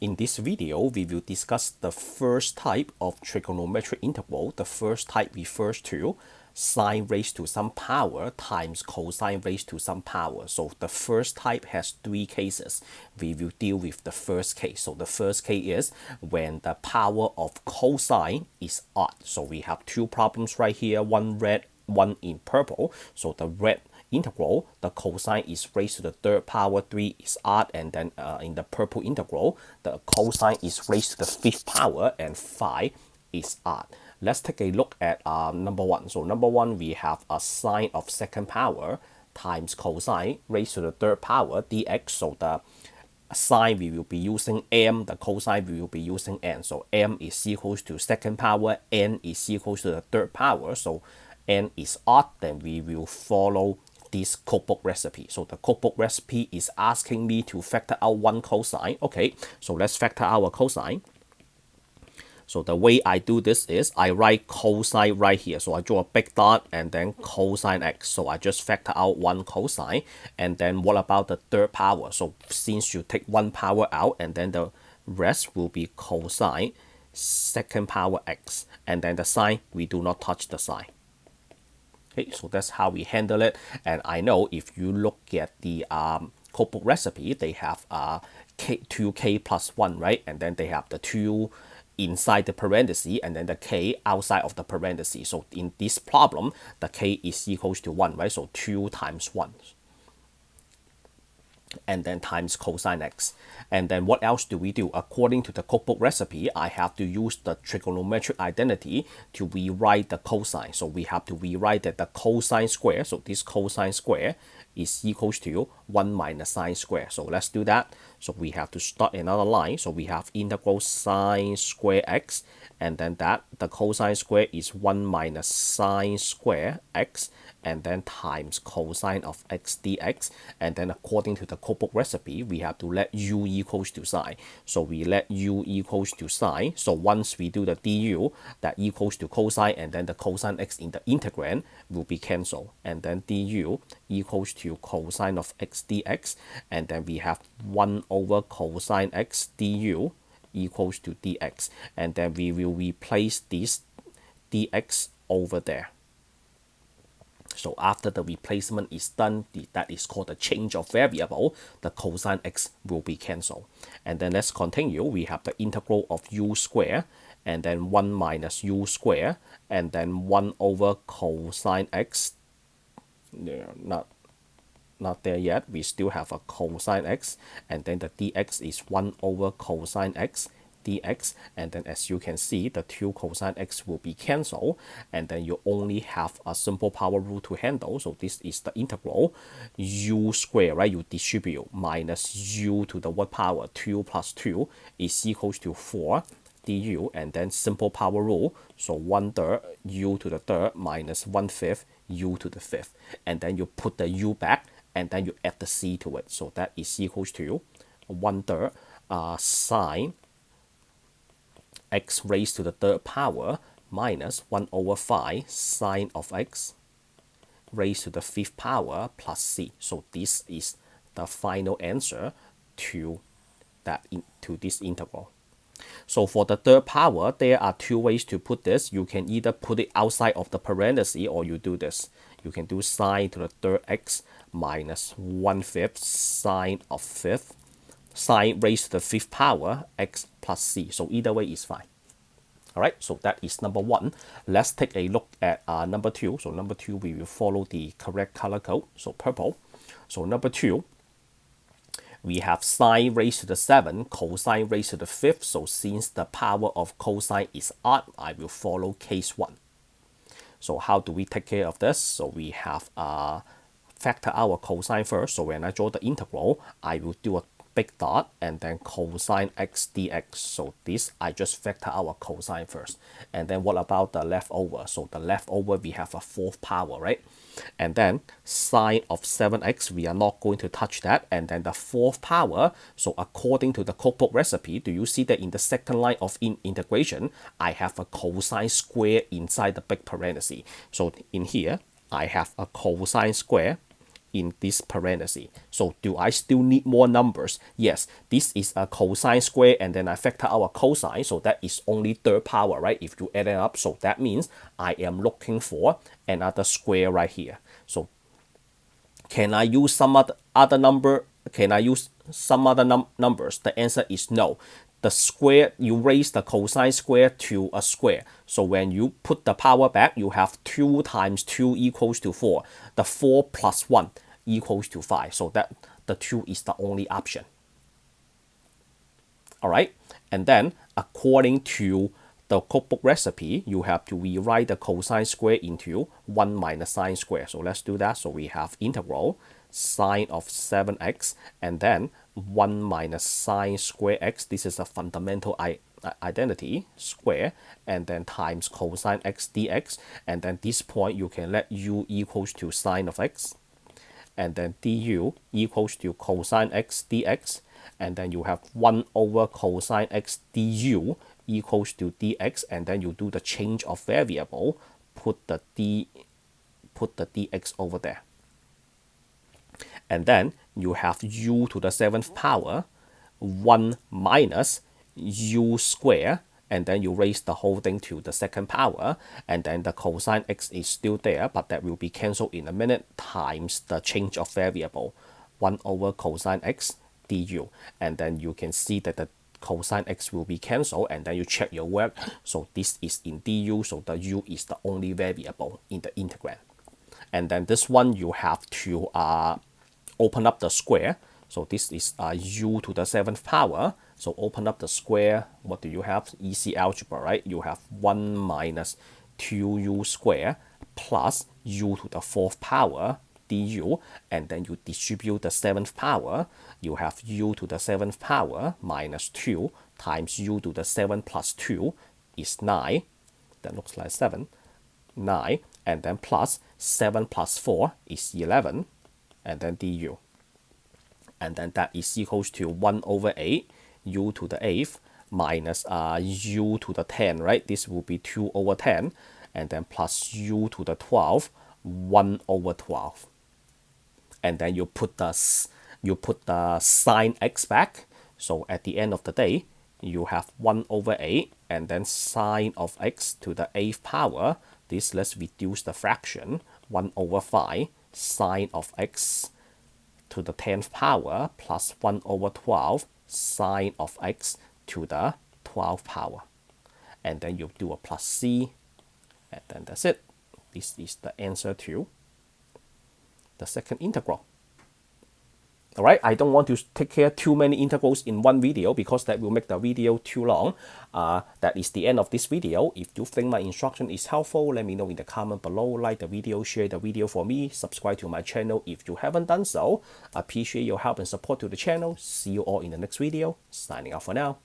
In this video, we will discuss the first type of trigonometric integral. The first type refers to sine raised to some power times cosine raised to some power. So the first type has three cases. We will deal with the first case. So the first case is when the power of cosine is odd. So we have two problems right here, one red, one in purple. So the red integral, the cosine is raised to the third power, 3 is odd, and then in the purple integral, the cosine is raised to the fifth power, and 5 is odd. Let's take a look at number one. So number one, we have a sine of second power times cosine raised to the third power dx. So the sine we will be using m, the cosine we will be using n. So m is equals to second power, n is equals to the third power. So n is odd, then we will follow this cookbook recipe. So the cookbook recipe is asking me to factor out one cosine. Okay, so let's factor out a cosine. So the way I do this is I write cosine right here. So I draw a big dot and then cosine x. So I just factor out one cosine. And then what about the third power? So since you take one power out, and then the rest will be cosine second power x. And then the sine, we do not touch the sine. Okay, so that's how we handle it. And I know if you look at the cookbook recipe, they have 2k plus 1, right? And then they have the 2 inside the parenthesis and then the k outside of the parenthesis. So in this problem, the k is equals to 1, right? So 2 times 1. And then times cosine x. And then what else do we do? According to the cookbook recipe, I have to use the trigonometric identity to rewrite the cosine. So we have to rewrite that the cosine square, so this cosine square is equals to 1 minus sine square. So let's do that. So we have to start another line. So we have integral sine square x, and then that the cosine square is 1 minus sine square x, and then times cosine of x dx. And then according to the cookbook recipe, we have to let u equals to sine. So we let u equals to sine. So once we do the du, that equals to cosine, and then the cosine x in the integrand will be cancelled. And then du equals to cosine of x dx. And then we have 1 over cosine x du equals to dx. And then we will replace this dx over there. So after the replacement is done, that is called the change of variable, the cosine x will be cancelled. And then let's continue. We have the integral of u square, and then 1 minus u square, and then 1 over cosine x. Not there yet. We still have a cosine x, and then the dx is 1 over cosine x dx. And then as you can see, the 2 cosine x will be cancelled, and then you only have a simple power rule to handle. So this is the integral u square, right? You distribute minus u to the what power? 2 plus 2 is equals to 4 du, and then simple power rule. So 1/3 u to the third minus 1/5 u to the fifth, and then you put the u back, and then you add the c to it. So that is equals to 1/3 sine x raised to the third power minus 1 over 5 sine of x raised to the fifth power plus c. So this is the final answer to this integral. So for the third power, there are two ways to put this. You can either put it outside of the parenthesis, or you do this. You can do sine to the third x minus 1/5 sine of fifth, sine raised to the fifth power x plus c. So either way is fine. All right, so that is number one. Let's take a look at number two. So number two, we will follow the correct color code. So purple. So number two, we have sine raised to the 7, cosine raised to the 5th. So since the power of cosine is odd, I will follow case 1. So how do we take care of this? So we have factor our cosine first. So when I draw the integral, I will do a big dot and then cosine x dx. So this, I just factor our cosine first. And then what about the leftover? So the leftover, we have a fourth power, right? And then sine of 7x, we are not going to touch that. And then the fourth power, so according to the cookbook recipe, do you see that in the second line of integration, I have a cosine square inside the big parenthesis. So in here, I have a cosine square in this parenthesis. So do I still need more numbers? Yes, this is a cosine square, and then I factor out a cosine, so that is only third power, right? If you add it up, so that means I am looking for another square right here. So can I use some other number? Can I use some other numbers? The answer is no. The square, you raise the cosine square to a square. So when you put the power back, you have 2 times 2 equals to 4. The 4 plus 1 equals to 5. So that the 2 is the only option. All right. And then according to the cookbook recipe, you have to rewrite the cosine square into 1 minus sine square. So let's do that. So we have integral sine of 7x and then 1 minus sine square x. This is a fundamental identity square, and then times cosine x dx. And then this point you can let u equals to sine of x, and then du equals to cosine x dx. And then you have 1 over cosine x du equals to dx, and then you do the change of variable, put the dx over there. And then you have u to the 7th power 1 minus u square, and then you raise the whole thing to the 2nd power, and then the cosine x is still there, but that will be cancelled in a minute, times the change of variable 1 over cosine x du. And then you can see that the cosine x will be cancelled, and then you check your work. So this is in du, so the u is the only variable in the integrand. And then this one you have to open up the square. So this is u to the 7th power. So open up the square. What do you have? Easy algebra, right? You have 1 minus 2u square plus u to the 4th power du, and then you distribute the 7th power. You have u to the 7th power minus 2 times u to the 7 plus 2 is 9. That looks like 7. 9, and then plus 7 plus 4 is 11, and then du. And then that is equals to 1 over 8 u to the 8th minus u to the 10, right? This will be 2 over 10, and then plus u to the 12, 1 over 12. And then you put the sine x back. So at the end of the day, you have 1 over 8, and then sine of x to the 8th power. This, let's reduce the fraction, 1 over 5 sine of x to the 10th power plus 1 over 12 sine of x to the 12th power. And then you do a plus c, and then that's it. This is the answer to the second integral. All right, I don't want to take care too many integrals in one video because that will make the video too long. That is the end of this video. If you think my instruction is helpful, let me know in the comment below. Like the video, share the video for me, subscribe to my channel if you haven't done so. I appreciate your help and support to the channel. See you all in the next video. Signing off for now.